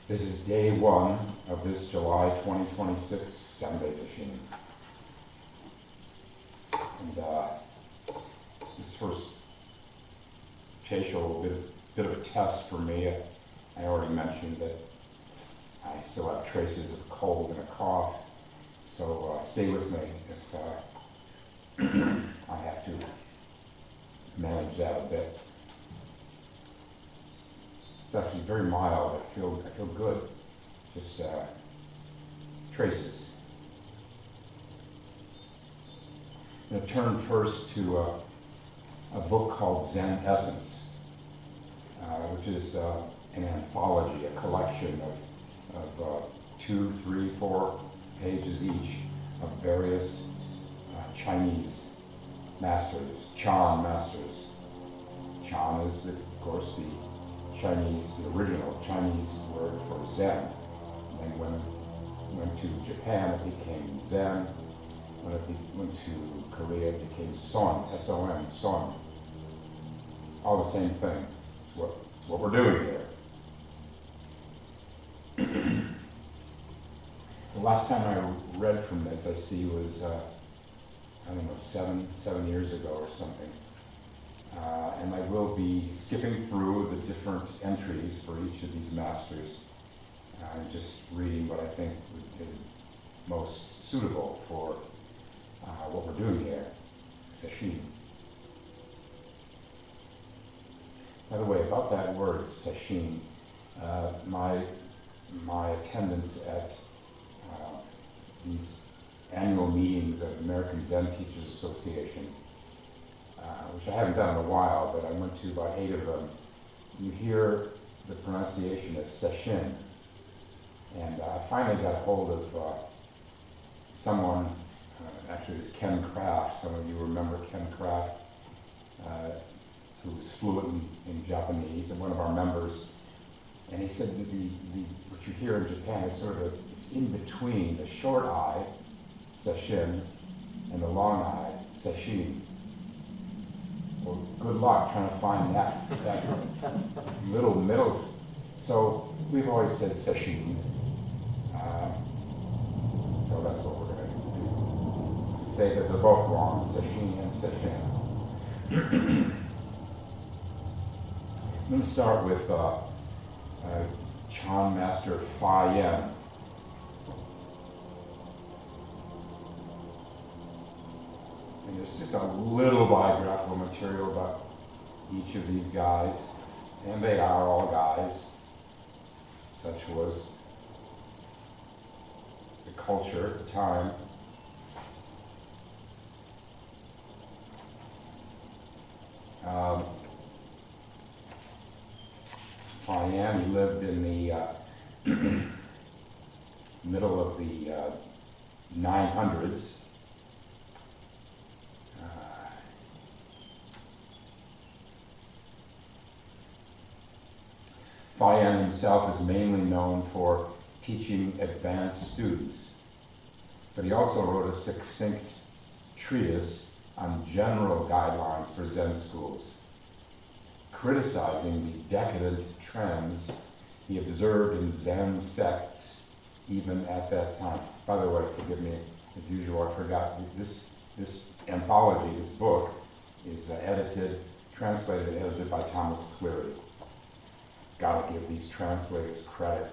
This is day one of this July 2026 Sunday session. And this first Teisho, a bit of a test for me. I already mentioned that I still have traces of cold and a cough, so stay with me if I have to manage that a bit. It's actually very mild. I feel good. Just traces. I'm going to turn first to a book called Zen Essence, which is an anthology, a collection of 2, 3, 4 pages each of various Chinese masters, Chan masters. Chan is, of course, the original Chinese word for Zen. And then when it went to Japan, it became Zen. When it went to Korea, it became Son, S-O-N, Son. All the same thing. It's what we're doing here. The last time I read from this, I see, was, 7 years ago or something. And I will be skipping through the different entries for each of these masters and just reading what I think is most suitable for what we're doing here, sesshin. By the way, about that word, sesshin, my attendance at these annual meetings of American Zen Teachers Association, which I haven't done in a while, but I went to about 8 of them. You hear the pronunciation as sesshin. And I finally got hold of someone, actually it was Ken Kraft. Some of you remember Ken Kraft, who's fluent in Japanese and one of our members. And he said that what you hear in Japan is sort of, it's in between the short I, sesshin, and the long I, sesshin. Well, good luck trying to find that little middle. So we've always said sesshin. So that's what we're going to do. Say that they're both wrong, sesshin and sesshin. I'm going to start with Chan Master Fa Yen. And there's just a little biographical material about each of these guys, and they are all guys. Such was the culture at the time. Fa Yen, he lived in the middle of the 900s. Fa Yen himself is mainly known for teaching advanced students, but he also wrote a succinct treatise on general guidelines for Zen schools, criticizing the decadent trends he observed in Zen sects even at that time. By the way, forgive me, as usual, I forgot, this anthology, this book, is translated and edited by Thomas Cleary. Gotta give these translators credit.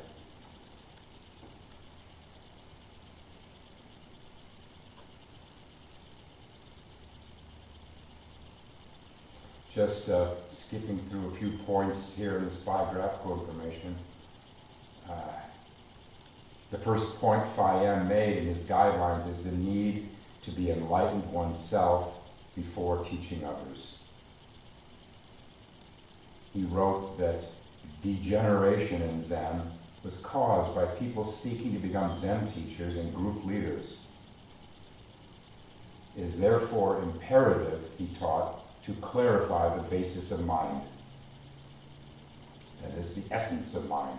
Just skipping through a few points here in this biographical information. The first point Fa Yen made in his guidelines is the need to be enlightened oneself before teaching others. He wrote that degeneration in Zen was caused by people seeking to become Zen teachers and group leaders. It is therefore imperative, he taught, to clarify the basis of mind. That is the essence of mind.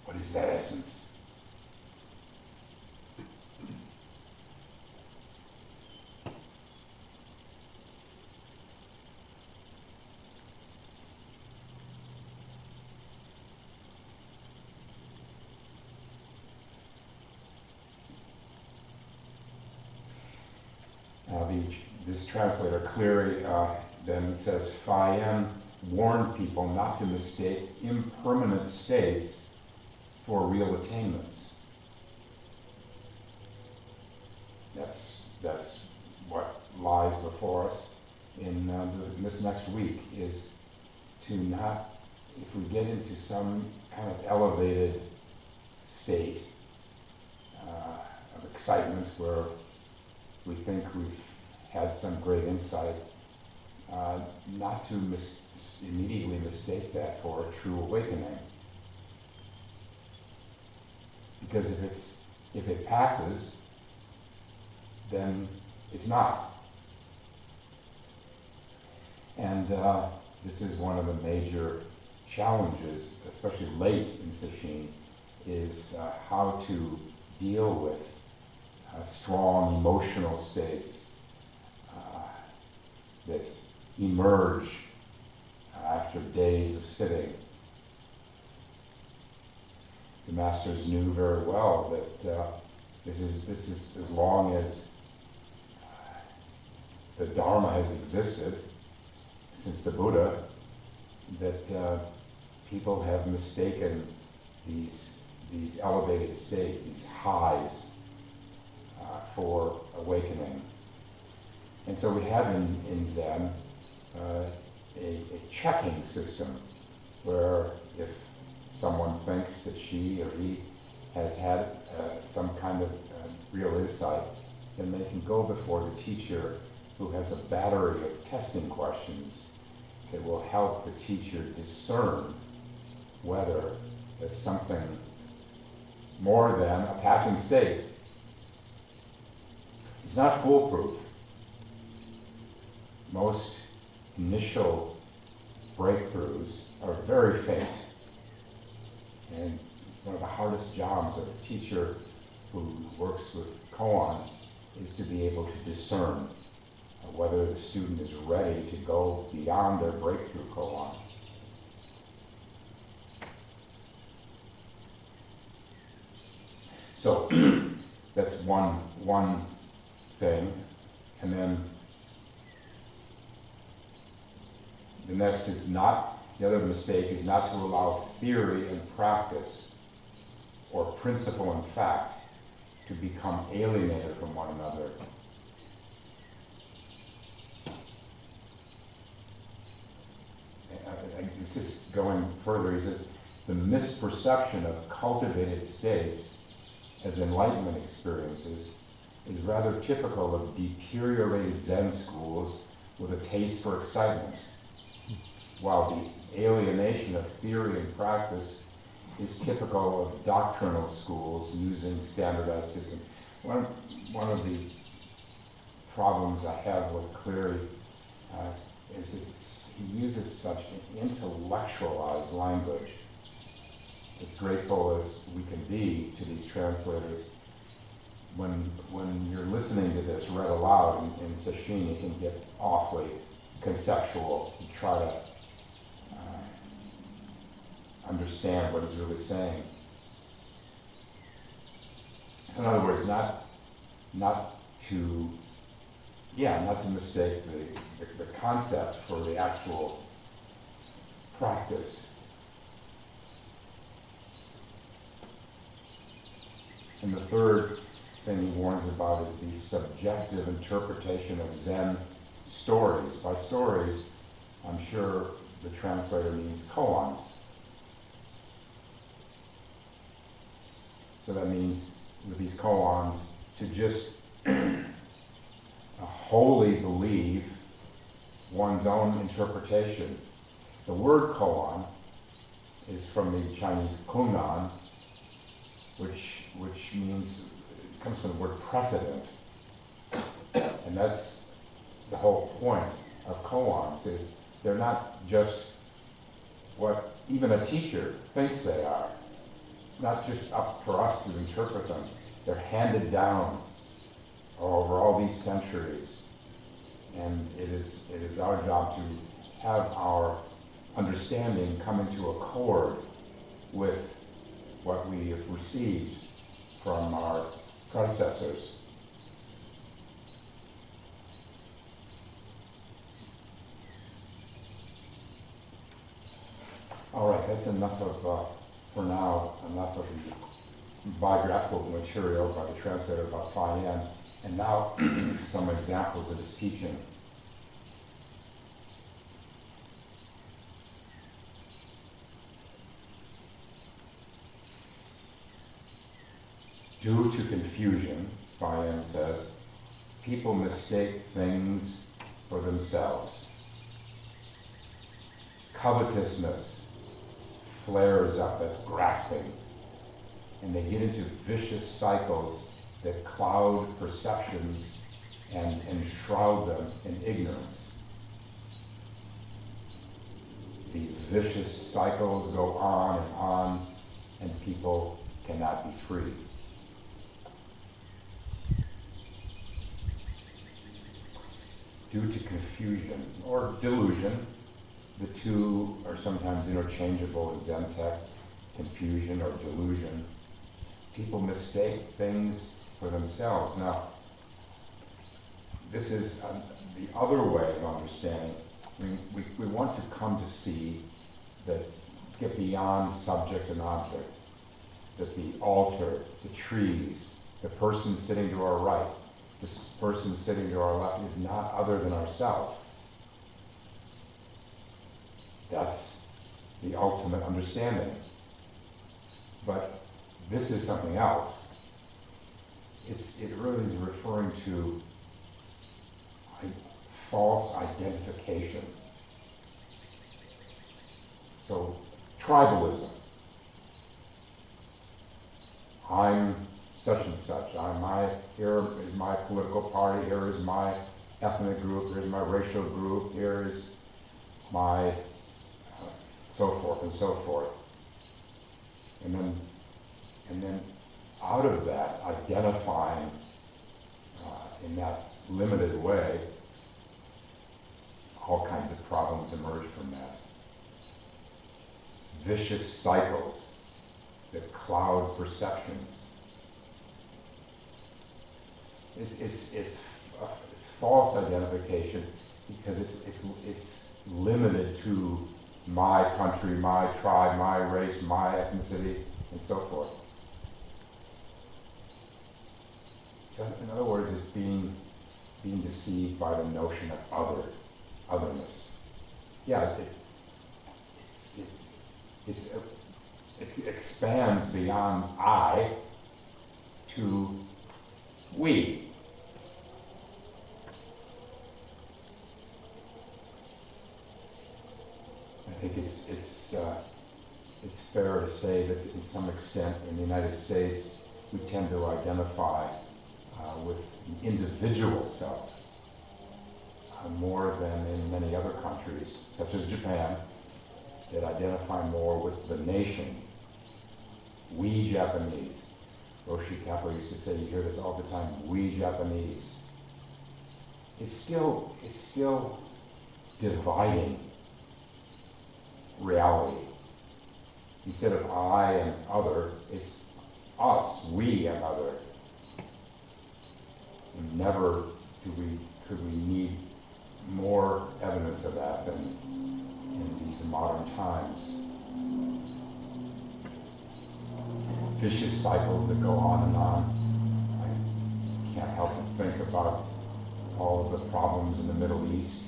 What is that essence? this translator Cleary then says, Fayen warned people not to mistake impermanent states for real attainments. That's what lies before us in this next week, is to not, if we get into some kind of elevated state of excitement where we think we've had some great insight, not to immediately mistake that for a true awakening. Because if it passes, then it's not. And this is one of the major challenges, especially late in Sesshin, is how to deal with strong emotional states that emerge after days of sitting. The masters knew very well that this is as long as the Dharma has existed, since the Buddha, that people have mistaken these elevated states, these highs, for awakening. And so we have in Zen a checking system where if someone thinks that she or he has had some kind of real insight, then they can go before the teacher, who has a battery of testing questions that will help the teacher discern whether it's something more than a passing state. It's not foolproof. Most initial breakthroughs are very faint. And it's one of the hardest jobs of a teacher who works with koans, is to be able to discern whether the student is ready to go beyond their breakthrough koan. So that's one thing. And then the next is not, the other mistake is not to allow theory and practice, or principle and fact, to become alienated from one another. This is going further. He says, the misperception of cultivated states as enlightenment experiences is rather typical of deteriorated Zen schools with a taste for excitement, while the alienation of theory and practice is typical of doctrinal schools using standardized systems. One of the problems I have with Cleary is he uses such an intellectualized language. As grateful as we can be to these translators, when you're listening to this read aloud in Sesshin, it can get awfully conceptual. You try to understand what he's really saying. In other words, not to mistake the concept for the actual practice. And the third thing he warns about is the subjective interpretation of Zen stories. By stories, I'm sure the translator means koans. So that means with these koans to just wholly believe one's own interpretation. The word koan is from the Chinese kunnan, which means, it comes from the word precedent. And that's the whole point of koans, is they're not just what even a teacher thinks they are. It's not just up for us to interpret them. They're handed down over all these centuries. And it is our job to have our understanding come into accord with what we have received from our predecessors. All right, that's enough of, for now, enough of the biographical material by the translator about Fayan, and now some examples of his teaching. Due to confusion, Fayan says, people mistake things for themselves. Covetousness flares up, that's grasping, and they get into vicious cycles that cloud perceptions and enshroud them in ignorance. These vicious cycles go on, and people cannot be free. Due to confusion or delusion, the two are sometimes interchangeable in Zen texts, confusion or delusion. People mistake things for themselves. Now, this is the other way of understanding. I mean, we want to come to see that, get beyond subject and object, that the altar, the trees, the person sitting to our right, this person sitting to our left is not other than ourselves. That's the ultimate understanding. But this is something else. It really is referring to false identification. So, tribalism. I'm such and such. Here is my political party, here is my ethnic group, here is my racial group, here is my so forth and so forth. And then out of that, identifying in that limited way, all kinds of problems emerge from that. Vicious cycles that cloud perceptions. It's false identification because it's limited to my country, my tribe, my race, my ethnicity, and so forth. So in other words, it's being deceived by the notion of otherness. Yeah, it expands beyond I to we. I think it's fair to say that to some extent in the United States we tend to identify with the individual self more than in many other countries, such as Japan, that identify more with the nation. We Japanese. Roshi Kappa used to say, you hear this all the time, we Japanese. It's still dividing reality. Instead of I and other, it's us, we and other. And never could we need more evidence of that than in these modern times. Vicious cycles that go on and on. I can't help but think about all of the problems in the Middle East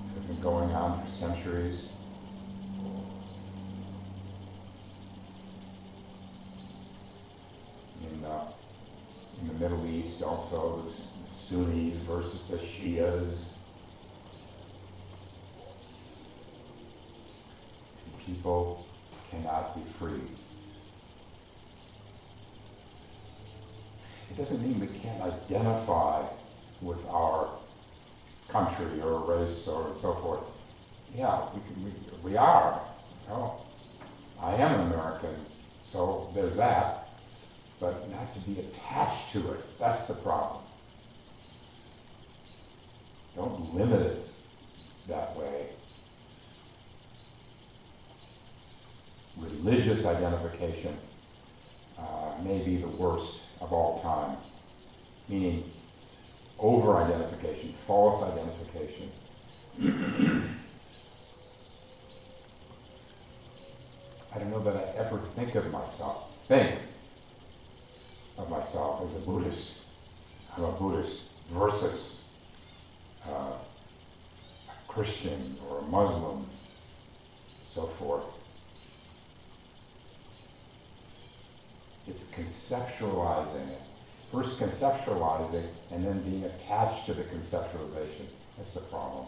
that have been going on for centuries. In the Middle East, also the Sunnis versus the Shias. People cannot be free. It doesn't mean we can't identify with our country or race or so forth. Yeah, we are. Oh, I am an American, so there's that. But not to be attached to it. That's the problem. Don't limit it that way. Religious identification may be the worst of all time, meaning over-identification, false identification. I don't know that I ever think of myself as a Buddhist. I'm a Buddhist versus a Christian or a Muslim, so forth. It's conceptualizing it. First conceptualizing and then being attached to the conceptualization. That's the problem.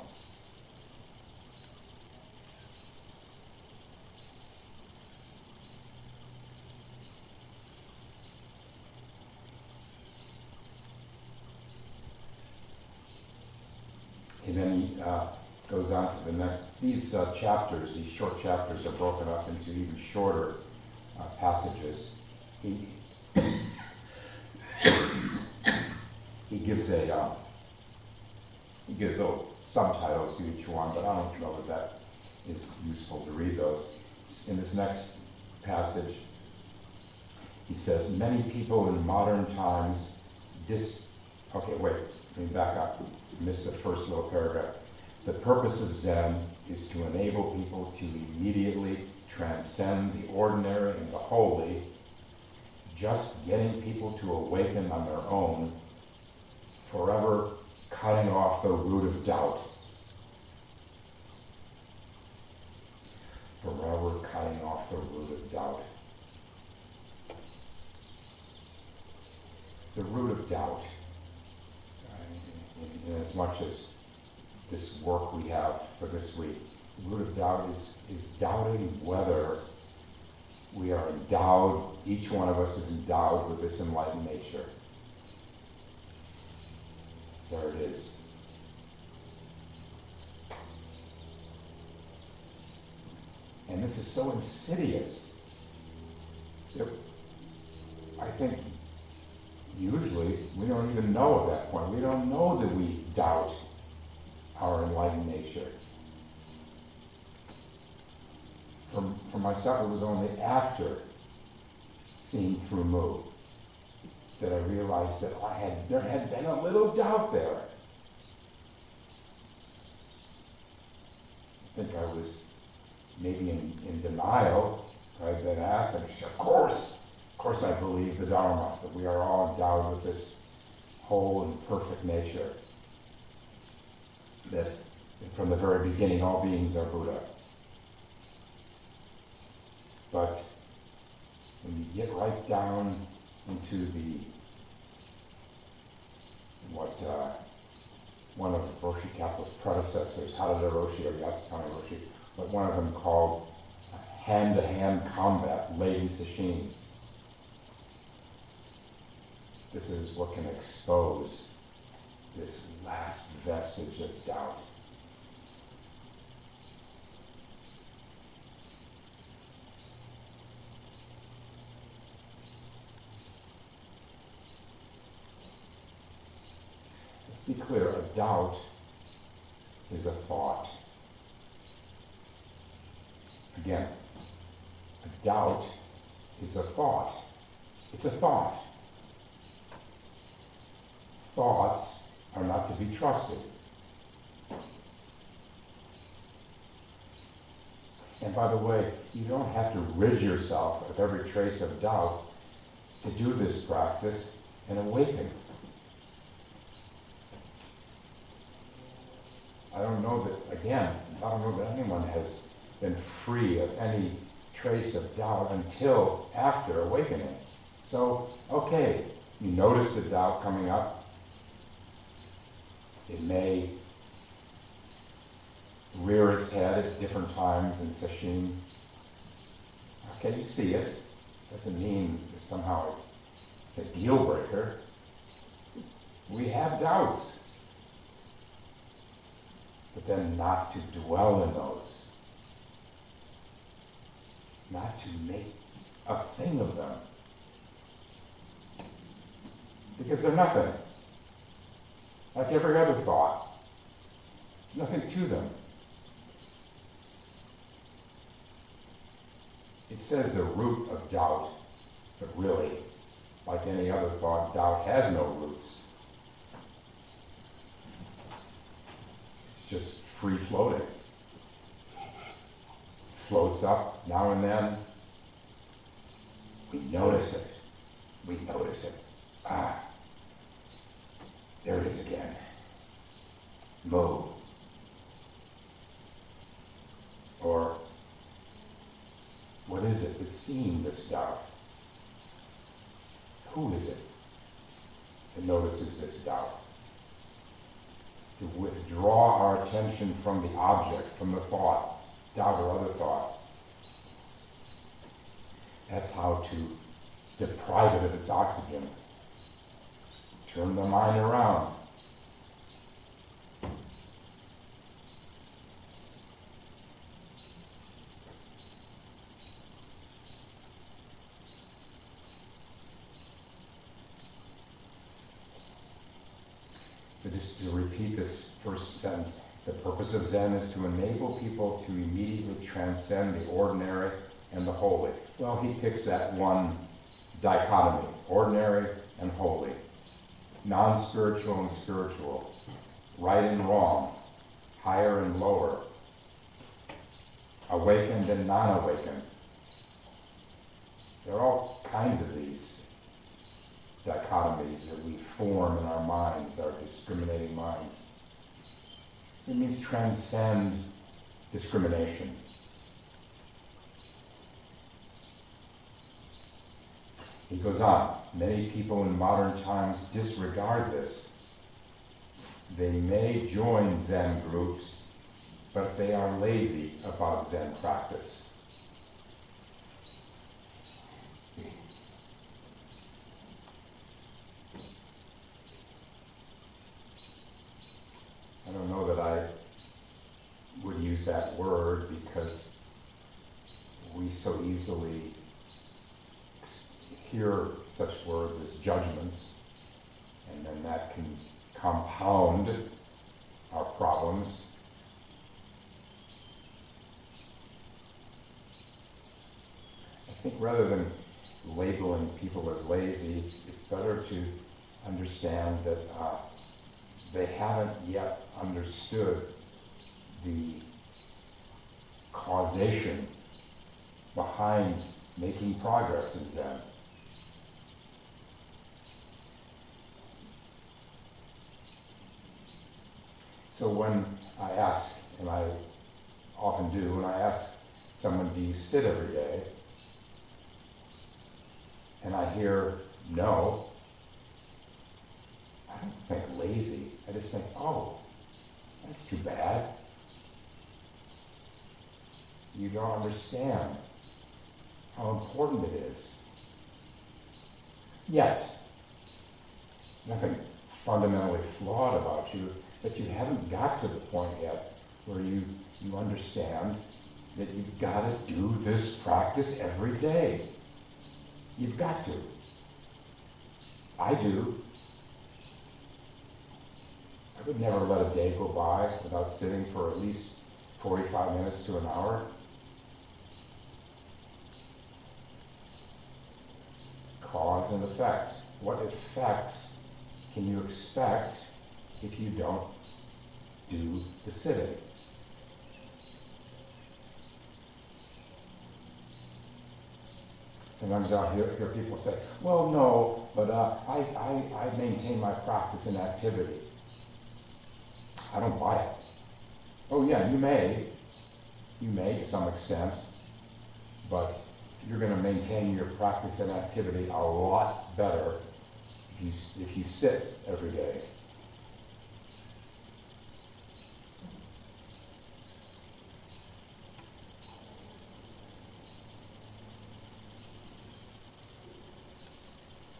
And then he goes on to the next. These chapters, these short chapters, are broken up into even shorter passages. He gives little subtitles to each one, but I don't know that is useful to read those. In this next passage, he says, many people in modern times okay, wait, let me back up. I missed the first little paragraph. The purpose of Zen is to enable people to immediately transcend the ordinary and the holy, just getting people to awaken on their own, forever cutting off the root of doubt. Forever cutting off the root of doubt. The root of doubt. In as much as this work we have for this week, the root of doubt is doubting whether we are endowed, each one of us is endowed with this enlightened nature. There it is. And this is so insidious. I think usually we don't even know at that point. We don't know that we doubt our enlightened nature. For myself, it was only after seeing through Mu that I realized that there had been a little doubt there. I think I was maybe in denial. I'd been asked, and I said, of course I believe the Dharma, that we are all endowed with this whole and perfect nature. That from the very beginning, all beings are Buddha. But when you get right down into what one of Roshi Kaple's predecessors, Harada Roshi or Yasutani Roshi, but one of them called hand-to-hand combat, Lady Sesshin. This is what can expose this last vestige of doubt. Let's be clear, a doubt is a thought. Again, a doubt is a thought. It's a thought. Thoughts are not to be trusted. And by the way, you don't have to rid yourself of every trace of doubt to do this practice and awaken. I don't know that anyone has been free of any trace of doubt until after awakening. So, okay, you notice the doubt coming up. It may rear its head at different times in Sesshin. Okay, you see it. Doesn't mean somehow it's a deal breaker. We have doubts. But then not to dwell in those. Not to make a thing of them. Because they're nothing. Like every other thought. Nothing to them. It says the root of doubt, but really, like any other thought, doubt has no roots. It's just free floating. Floats up now and then, We notice it. We notice it. Ah, there it is again. Move. Or, what is it that's seeing this doubt? Who is it that notices this doubt? To withdraw our attention from the object, from the thought, doubt or other thought. That's how to deprive it of its oxygen. Turn the mind around. So just to repeat this first sentence, the purpose of Zen is to enable people to immediately transcend the ordinary and the holy. Well, he picks that one dichotomy, ordinary and holy, non-spiritual and spiritual, right and wrong, higher and lower, awakened and non-awakened. There are all kinds of these dichotomies that we form in our minds, our discriminating minds. It means transcend discrimination. He goes on, many people in modern times disregard this. They may join Zen groups, but they are lazy about Zen practice. I don't know that I would use that word because we so easily hear such words as judgments, and then that can compound our problems. I think rather than labeling people as lazy, it's better to understand that they haven't yet understood the causation behind making progress in Zen. So when I ask, and I often do, when I ask someone, do you sit every day? And I hear no, I don't think lazy. I just think, oh, that's too bad. You don't understand how important it is. Yet, nothing fundamentally flawed about you, but you haven't got to the point yet where you understand that you've got to do this practice every day. You've got to. I do. I would never let a day go by without sitting for at least 45 minutes to an hour. Cause and effect. What effects can you expect if you don't do the sitting? Sometimes I'll hear people say, well, no, but I maintain my practice in activity. I don't buy it. Oh yeah, you may to some extent, but you're going to maintain your practice and activity a lot better if you sit every day.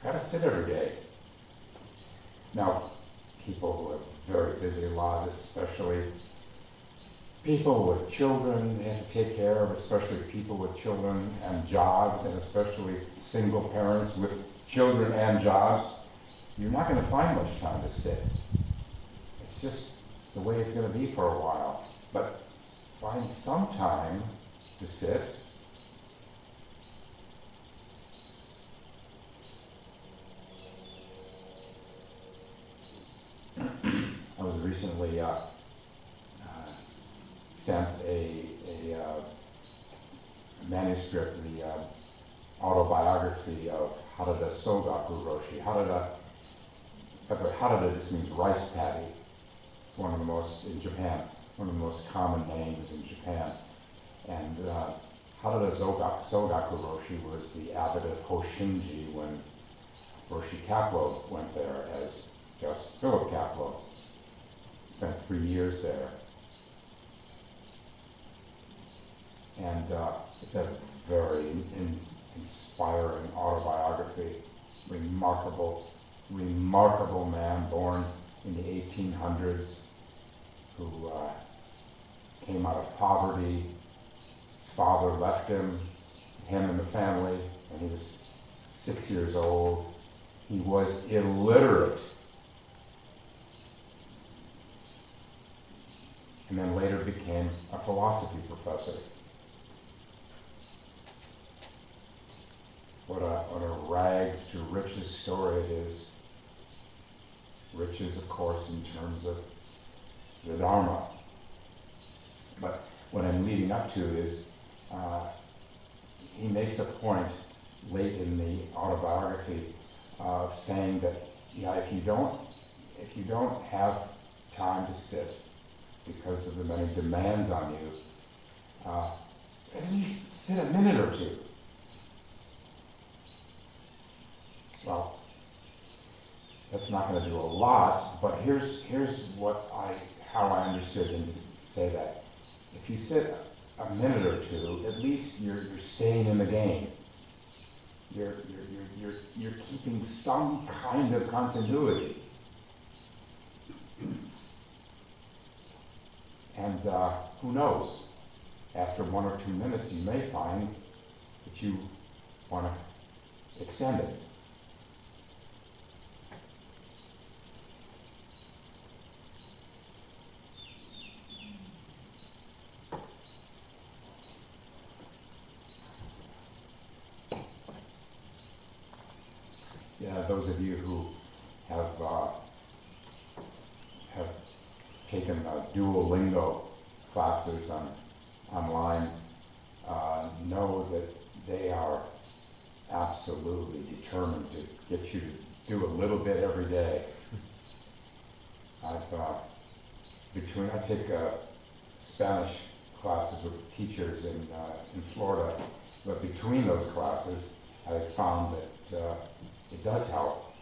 Got to sit every day. Now, people who have very busy lives, especially people with children they have to take care of, especially people with children and jobs, and especially single parents with children and jobs, you're not going to find much time to sit. It's just the way it's going to be for a while. But find some time to sit. I was recently sent a manuscript, autobiography of Harada Sogaku Roshi. Harada just means rice paddy. It's one of the most, in Japan, one of the most common names in Japan. And Harada Sogaku Roshi was the abbot of Hoshinji when Roshi Kapleau went there as just Philip Kapleau. Spent 3 years there. And it's a very inspiring autobiography. Remarkable man, born in the 1800s, who came out of poverty. His father left him and the family, when he was 6 years old. He was illiterate. And then later became a philosophy professor. What a rags to riches story it is. Riches, of course, in terms of the Dharma. But what I'm leading up to is he makes a point late in the autobiography of saying that, if you don't have time to sit because of the many demands on you, at least sit a minute or two. Well, that's not going to do a lot, but here's how I understood him to say that. If you sit a minute or two, at least you're staying in the game. You're keeping some kind of continuity. And who knows? After 1 or 2 minutes, you may find that you want to extend it. Those of you who have taken Duolingo classes online know that they are absolutely determined to get you to do a little bit every day. I take Spanish classes with teachers in Florida, but between those classes, I found that it does help,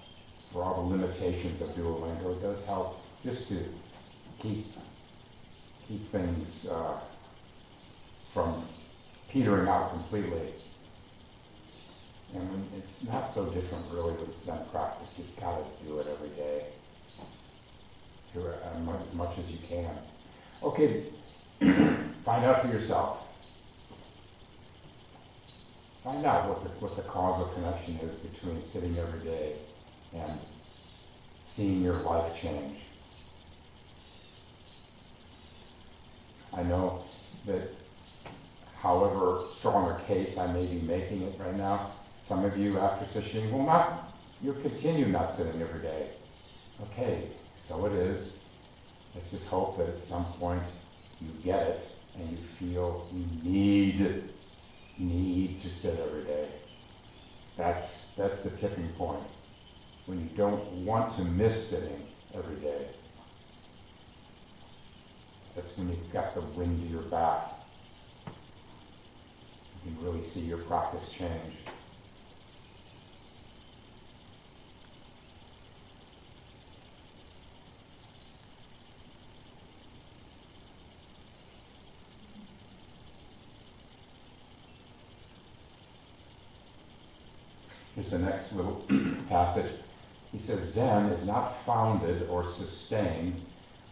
for all the limitations of Duolingo. It does help just to keep things from petering out completely. And it's not so different really with Zen practice. You've got to do it every day, do it as much as you can. Okay, find out for yourself. Find out what the causal connection is between sitting every day and seeing your life change. I know that however strong a case I may be making it right now, some of you after sesshin you'll continue not sitting every day. Okay, so it is. Let's just hope that at some point you get it and you feel you need to sit every day. That's the tipping point. When you don't want to miss sitting every day. That's when you've got the wind to your back. You can really see your practice change. Here's the next little passage. He says, Zen is not founded or sustained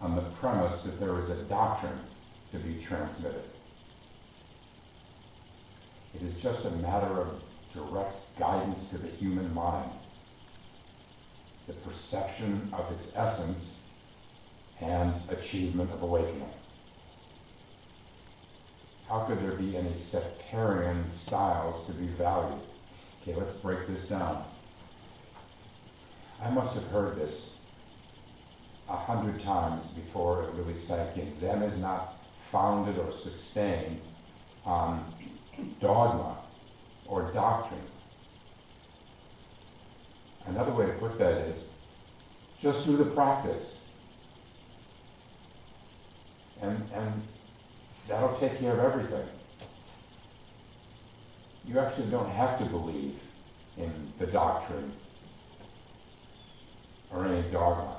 on the premise that there is a doctrine to be transmitted. It is just a matter of direct guidance to the human mind, the perception of its essence, and achievement of awakening. How could there be any sectarian styles to be valued? Okay, let's break this down. I must have heard this 100 times before it really sank in. Zen is not founded or sustained on dogma or doctrine. another way to put that is, just do the practice. And that'll take care of everything. You actually don't have to believe in the doctrine or any dogma.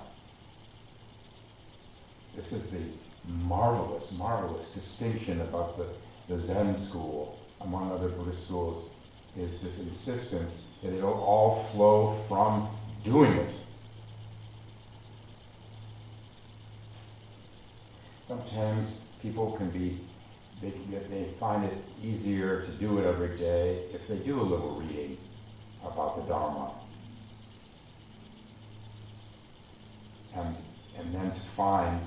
This is the marvelous, marvelous distinction about the Zen school, among other Buddhist schools, is this insistence that it'll all flow from doing it. Sometimes people can be, they find it easier to do it every day if they do a little reading about the Dharma. And then to find,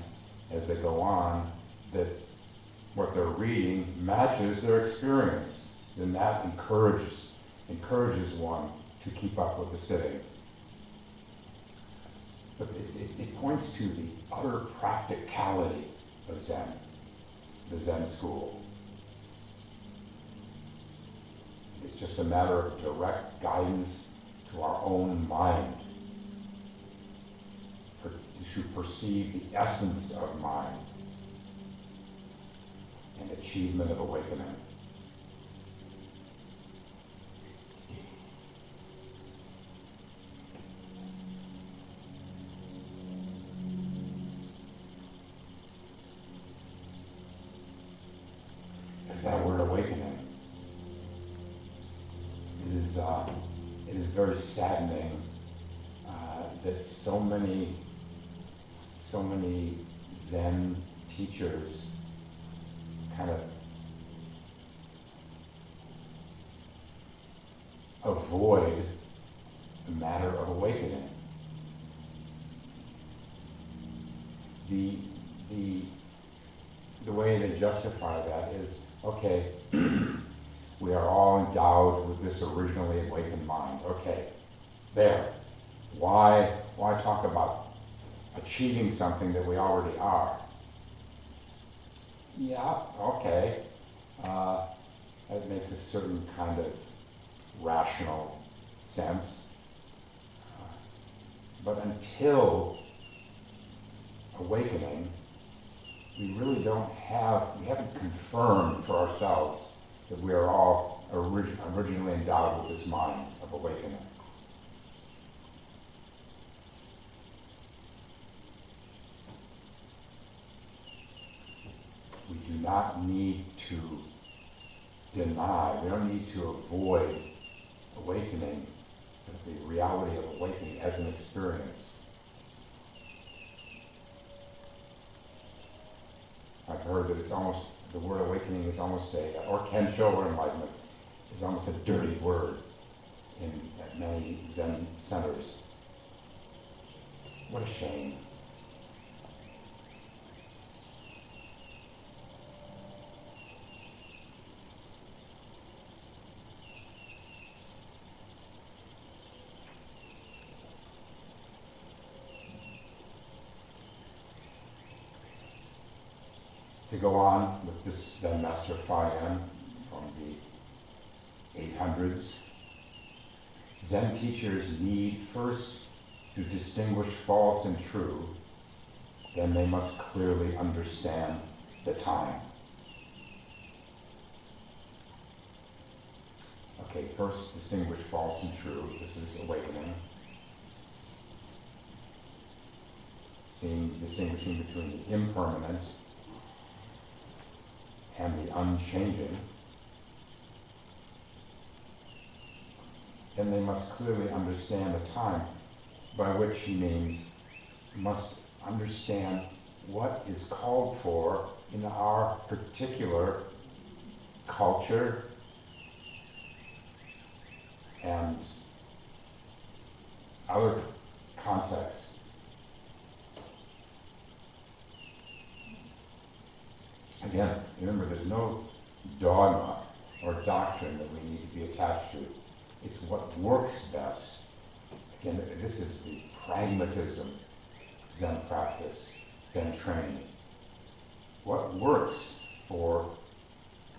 as they go on, that what they're reading matches their experience, then that encourages one to keep up with the sitting. But it points to the utter practicality of Zen, the Zen school. It's just a matter of direct guidance to our own mind, to perceive the essence of mind and achievement of awakening. There's that word awakening. It is very saddening that so many Zen teachers kind of avoid the matter of awakening. The way they justify that is, okay, we are all endowed with this originally awakened mind. Okay, there. Why talk about achieving something that we already are? Yeah, okay. That makes a certain kind of rational sense. But until awakening, we haven't confirmed for ourselves that we are all originally endowed with this mind of awakening. We do not need to deny, we don't need to avoid awakening, the reality of awakening as an experience. I've heard that the word awakening is almost or kensho or enlightenment, is almost a dirty word at many Zen centers. What a shame. To go on with this Zen Master Fayan from the 800s, Zen teachers need first to distinguish false and true, then they must clearly understand the time. Okay, first distinguish false and true. This is awakening. Distinguishing between the impermanent and the unchanging. Then they must clearly understand the time, by which he means must understand what is called for in our particular culture and other contexts. Again, remember, there's no dogma or doctrine that we need to be attached to. It's what works best. Again, this is the pragmatism Zen practice, Zen training. What works for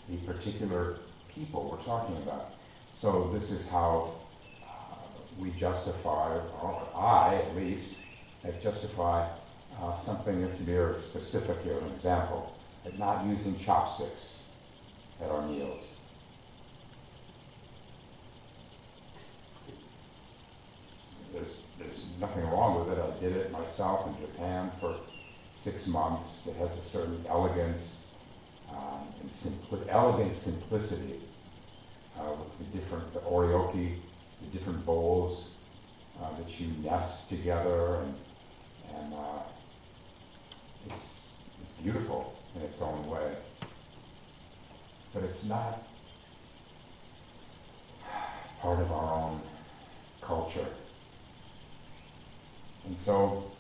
the particular people we're talking about. So this is how we justify, or I at least, justify something that's very specific here, an example, at not using chopsticks at our meals. There's nothing wrong with it. I did it myself in Japan for 6 months. It has a certain elegance and simplicity with the oryoki, the different bowls that you nest together, and it's beautiful in its own way. But it's not part of our own culture. And so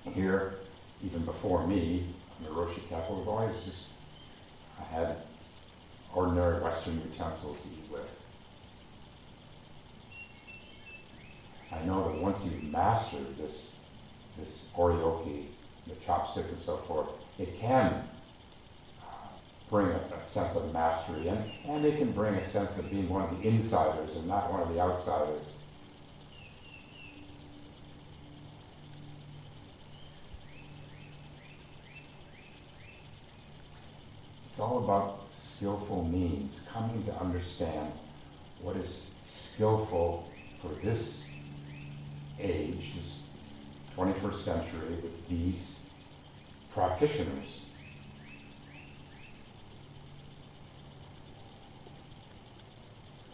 here, even before me, in the Roshi Kappa, we've always just had ordinary Western utensils to eat with. I know that once you've mastered this oryoki, the chopstick and so forth, it can bring a sense of mastery, and it can bring a sense of being one of the insiders and not one of the outsiders. It's all about skillful means, coming to understand what is skillful for this age, this 21st century, with these practitioners.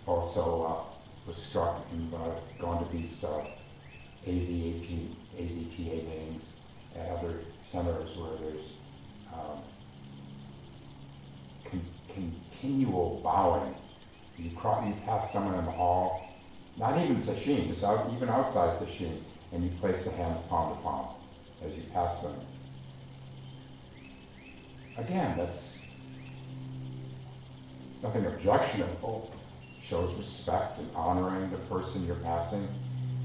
Also was struck when I've gone to these AZTA meetings at other centers where there's continual bowing. You pass someone in the hall, not even sesshin, just even outside sesshin, and you place the hands palm to palm as you pass them. Again, that's nothing objectionable. It shows respect and honoring the person you're passing,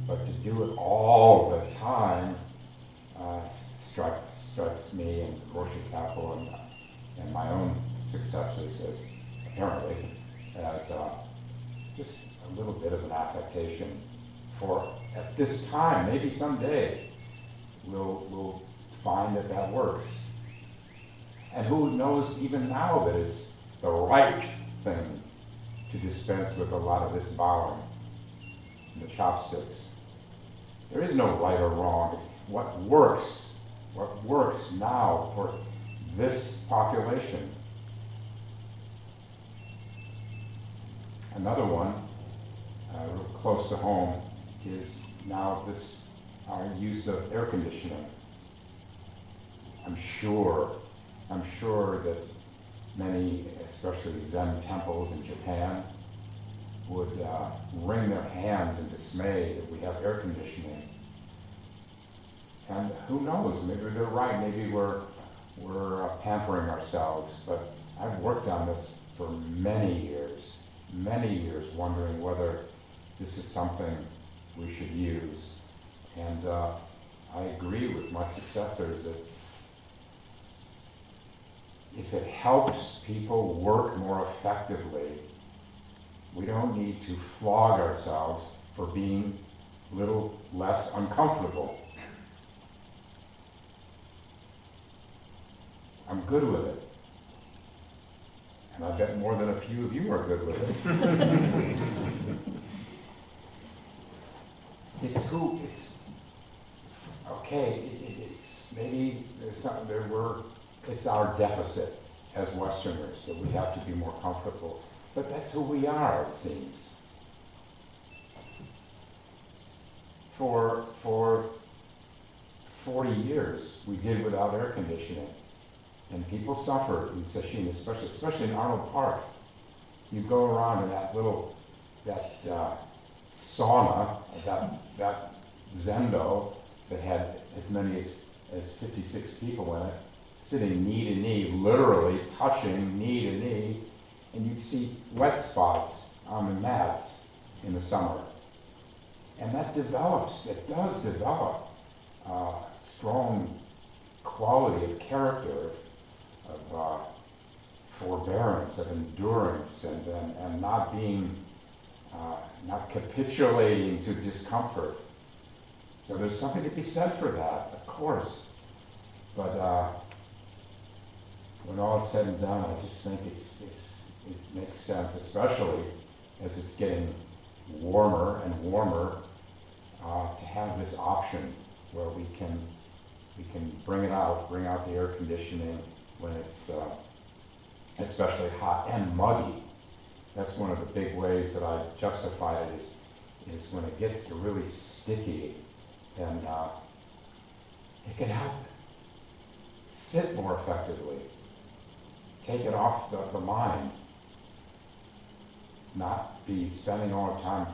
but to do it all the time strikes me and Roshi Kappa and my own successors as apparently as just a little bit of an affectation for at this time. Maybe someday we'll find that works. And who knows even now that it's the right thing to dispense with a lot of this bowing and the chopsticks. There is no right or wrong. It's what works now for this population. Another one, real close to home, is now this use of air conditioning. I'm sure that many, especially Zen temples in Japan, would wring their hands in dismay that we have air conditioning. And who knows, maybe they're right, maybe we're pampering ourselves, but I've worked on this for many years, wondering whether this is something we should use. And I agree with my successors that if it helps people work more effectively, we don't need to flog ourselves for being a little less uncomfortable. I'm good with it. And I bet more than a few of you are good with it. It's our deficit as Westerners that we have to be more comfortable. But that's who we are, it seems. For 40 years, we did without air conditioning. And people suffered in sesshin, especially in Arnold Park. You go around in that sauna, that zendo that had as many as 56 people in it, sitting knee to knee, literally touching knee to knee, and you'd see wet spots on the mats in the summer. And that does develop strong quality of character, of forbearance, of endurance, and not being not capitulating to discomfort. So there's something to be said for that, of course. But when all is said and done, I just think it makes sense, especially as it's getting warmer and warmer, to have this option where we can bring out the air conditioning when it's especially hot and muggy. That's one of the big ways that I justify it is when it gets really sticky, and it can help sit more effectively, take it off the mind, not be spending all the time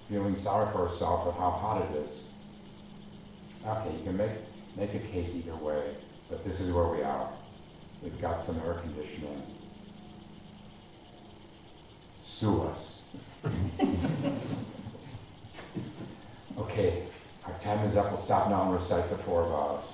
feeling sorry for herself at how hot it is. Okay, you can make a case either way, but this is where we are. We've got some air conditioning. Sue us. Okay, our time is up. We'll stop now and recite the 4 vows.